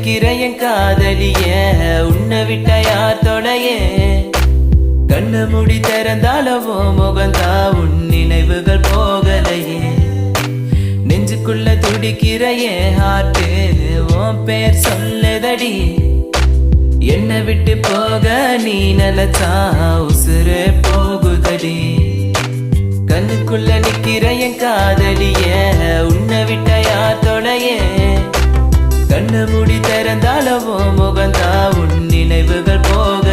துடிக்கிற என் காதலிய உன்னை விட்ட யார் தொலைய கண்ணு முடி திறந்தாலவோ முகந்தா உன் நினைவுகள் போகலையே நெஞ்சுக்குள்ள துடிக்கிற என் ஹார்ட்டு உன் பேர் சொல்லுதடி என்னை விட்டு போக நீ நினைச்சா உசுரே போகுதடி கண்ணுக்குள்ள நிக்கிற என் காதலிய உன்னை விட்ட யார் தொலைய கண்ணு முடி திறந்தாலவோ முகந்தா உன் நினைவுகள் போக